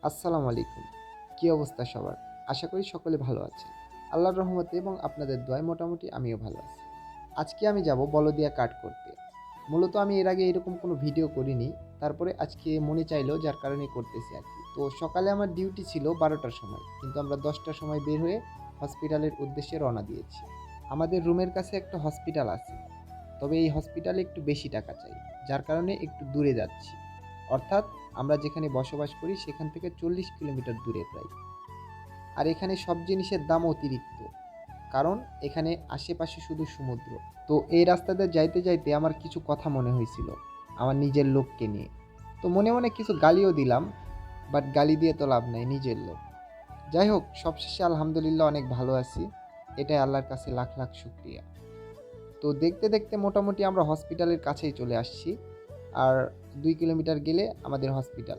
আসসালামু আলাইকুম। কী অবস্থা সবার? আশা করি সকলে ভালো আছেন। আল্লাহর রহমতে এবং আপনাদের দোয়ায় মোটামুটি আমিও ভালো আছি। আজকে আমি যাব বলদিয়া কাট করতে। মূলত আমি এর আগে এরকম কোনো ভিডিও করিনি। তারপরে আজকে মনে চাইলো যার কারণে করতেছি আরকি। তো সকালে আমার ডিউটি ছিল ১২ টার সময়। কিন্তু আমরা ১০ টার সময় বের হয়ে হসপিটালের উদ্দেশ্যে রওনা দিয়েছি। আমাদের রুমের কাছে একটা হসপিটাল আছে। তবে এই হসপিটালে একটু বেশি টাকা চাই। যার কারণে একটু দূরে যাচ্ছি। অর্থাৎ আমরা যেখানে বসবাস করি সেখান থেকে ৪০ কিলোমিটার দূরে প্রায়। আর এখানে সব জিনিসের দাম অতিরিক্ত। কারণ এখানে আশেপাশে শুধু সমুদ্র। তো এই রাস্তাতে যাইতে যাইতে আমার কিছু কথা মনে হয়েছিল আমার নিজের লোককে নিয়ে। তো মনে মনে কিছু গালিও দিলাম, বাট গালি দিয়ে তো লাভ নাই, নিজের লোক। যাই হোক, সবশেষে আলহামদুলিল্লাহ অনেক ভালো আছি। এটাই আল্লাহর কাছে লাখ লাখ শুকরিয়া। তো দেখতে দেখতে মোটামুটি আমরা হসপিটালের কাছেই চলে আসছি। আর ২ কিলোমিটার গেলে আমাদের হসপিটাল।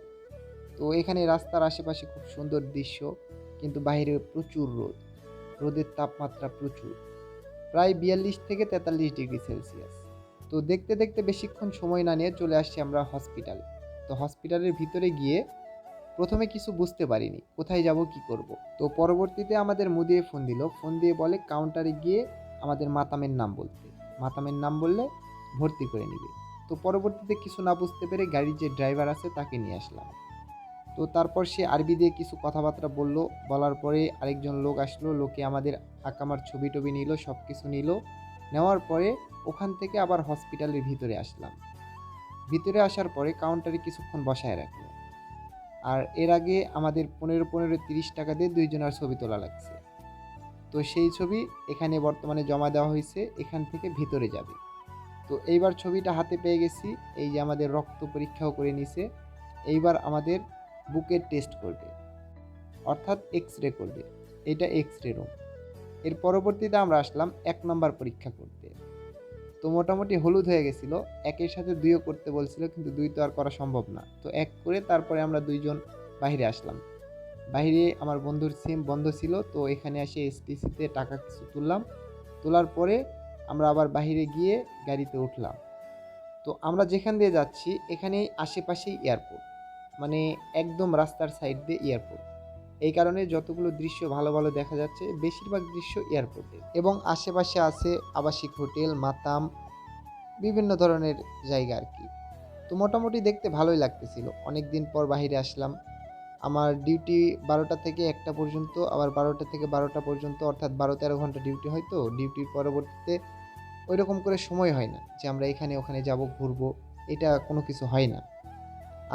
তো এখানে রাস্তার আশেপাশে খুব সুন্দর দৃশ্য, কিন্তু বাইরে প্রচুর রোদ। রোদের তাপমাত্রা প্রচুর, প্রায় ৪২ থেকে ৪৩ ডিগ্রি সেলসিয়াস। তো দেখতে দেখতে বেশিক্ষণ সময় না নিয়ে চলে আসছি আমরা হসপিটালে। তো হসপিটালের ভিতরে গিয়ে প্রথমে কিছু বুঝতে পারিনি কোথায় যাব কি করব। তো পরবর্তীতে আমাদের মুদিয়ে ফোন দিল, ফোন দিয়ে বলে কাউন্টারে গিয়ে আমাদের মাতামের নাম বলতে। মাতামের নাম বললে ভর্তি করে নিবে। তো পরবর্তীতে কিছু না বুঝতে পেরে গাড়ির যে ড্রাইভার আছে তাকে নিয়ে আসলাম। তো তারপর সে আরবি দিয়ে কিছু কথাবার্তা বলল। বলার পরে আরেকজন লোক আসলো, লোকে আমাদের আকামার ছবি টবি নিল, সব কিছু নিল। নেওয়ার পরে ওখান থেকে আবার হসপিটালের ভিতরে আসলাম। ভিতরে আসার পরে কাউন্টারে কিছুক্ষণ বসায় রাখলো। আর এর আগে আমাদের ১৫-১৫-৩০ টাকা দিয়ে দুইজনের ছবি তোলা লাগছে। তো সেই ছবি এখানে বর্তমানে জমা দেওয়া হয়েছে, এখান থেকে ভিতরে যাবে। তো এইবার ছবিটা হাতে পেয়ে গেছি। এই যে আমাদের রক্ত পরীক্ষাও করে নিছে। এইবার আমাদের বুকের টেস্ট করবে, অর্থাৎ এক্স রে করবে। এটা এক্স রে রুম। এর পরবর্তীতে আমরা আসলাম ১ নম্বর পরীক্ষা করতে। তো মোটামুটি হলুদ হয়ে গেছিল। একের সাথে ২ও করতে বলছিল, কিন্তু ২ তো আর করা সম্ভব না। তো ১ করে তারপরে আমরা ২ জন বাহিরে আসলাম। বাহিরে আমার বন্ধুর সিম বন্ধ ছিল, তো এখানে এসে এসটিসিতে টাকা কিছু তুললাম। তোলার পরে আমরা আবার বাহিরে গিয়ে গাড়িতে উঠলাম। তো আমরা যেখান দিয়ে যাচ্ছি এখানেই আশেপাশেই এয়ারপোর্ট, মানে একদম রাস্তার সাইড দিয়ে এয়ারপোর্ট। এই কারণে যতগুলো দৃশ্য ভালো ভালো দেখা যাচ্ছে বেশিরভাগ দৃশ্য এয়ারপোর্টে, এবং আশেপাশে আছে আবাসিক হোটেল, মাতাম, বিভিন্ন ধরনের জায়গা আর কি। তো মোটামুটি দেখতে ভালোই লাগতেছিল। অনেক দিন পর বাইরে আসলাম। আমার ডিউটি ১২টা থেকে ১টা পর্যন্ত, আবার ১২টা থেকে ১২টা পর্যন্ত, অর্থাৎ ১২-১৩ ঘন্টা ডিউটি হয়। তো ডিউটির পরবর্তীতে ওইরকম করে সময় হয় না যে আমরা এখানে ওখানে যাব, ঘুরবো। এটা কোনো কিছু হয় না।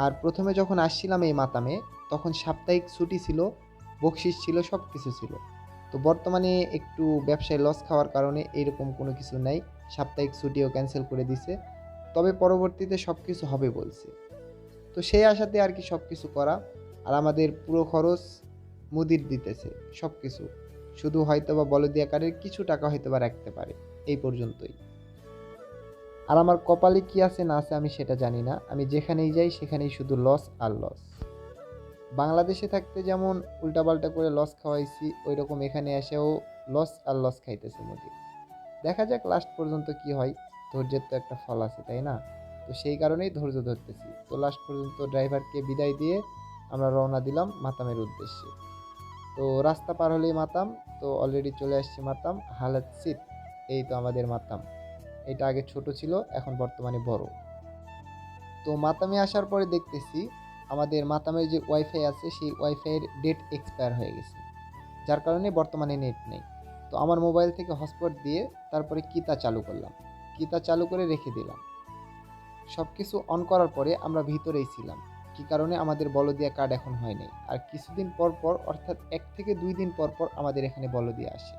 আর প্রথমে যখন আসছিলাম এই মাতামে, তখন সাপ্তাহিক ছুটি ছিল, বকশিস ছিল, সব কিছু ছিল। তো বর্তমানে একটু ব্যবসায় লস খাওয়ার কারণে এরকম কোনো কিছু নাই। সাপ্তাহিক ছুটিও ক্যান্সেল করে দিছে। তবে পরবর্তীতে সব কিছু হবে বলছে। তো সেই আশাতে আর কি সব কিছু করা। আর আমাদের পুরো খরচ মুদির দিতেছে সব কিছু। শুধু হয়তোবা বলদিয়া কার্ডের কিছু টাকা হয়তোবা রাখতে পারে, এই পর্যন্তই। আর আমার কপালে কি আছে না আছে আমি সেটা জানি না। আমি যেখানেই যাই সেখানেই শুধু লস আর লস। বাংলাদেশে থাকতে যেমন উল্টাপাল্টা করে লস খাওয়াইছি, ওই রকম এখানে এসেও লস আর লস খাইতেছে মোদি। দেখা যাক লাস্ট পর্যন্ত কি হয়। ধৈর্যের তো একটা ফল আছে, তাই না? তো সেই কারণেই ধৈর্য ধরতেছি। তো লাস্ট পর্যন্ত ড্রাইভারকে বিদায় দিয়ে আমরা রওনা দিলাম মাতামের উদ্দেশ্যে। তো রাস্তা পার হলেই মাতাম। তো অলরেডি চলে আসছি মাতাম হালাত সিট। এই তো আমাদের মাতাম। এটা আগে ছোট ছিল, এখন বর্তমানে বড়। তো মাতামে আসার পরে দেখতেছি আমাদের মাতামের যে ওয়াইফাই আছে সেই ওয়াইফাইয়ের ডেট এক্সপায়ার হয়ে গেছে, যার কারণে বর্তমানে নেট নেই। তো আমার মোবাইল থেকে হটস্পট দিয়ে তারপরে কিতা চালু করলাম, কিতা চালু করে রেখে দিলাম। সব কিছু অন করার পরে আমরা ভিতরেই ছিলাম। কী কারণে আমাদের বলদিয়া কার্ড এখন হয় নাই। আর কিছুদিন পর পর, অর্থাৎ ১ থেকে ২ দিন পর পর আমাদের এখানে বলদিয়া আসে।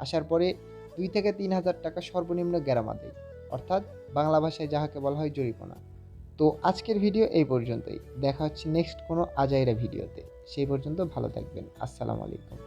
আসার পরে ২ থেকে ৩ হাজার টাকা সর্বনিম্ন গ্যারামা দেয়, অর্থাৎ বাংলা ভাষায় যাহাকে বলা হয় জরিমানা। তো আজকের ভিডিও এই পর্যন্তই। দেখা হচ্ছে নেক্সট কোনো আজাইরা ভিডিওতে। সেই পর্যন্ত ভালো থাকবেন। আসসালামু আলাইকুম।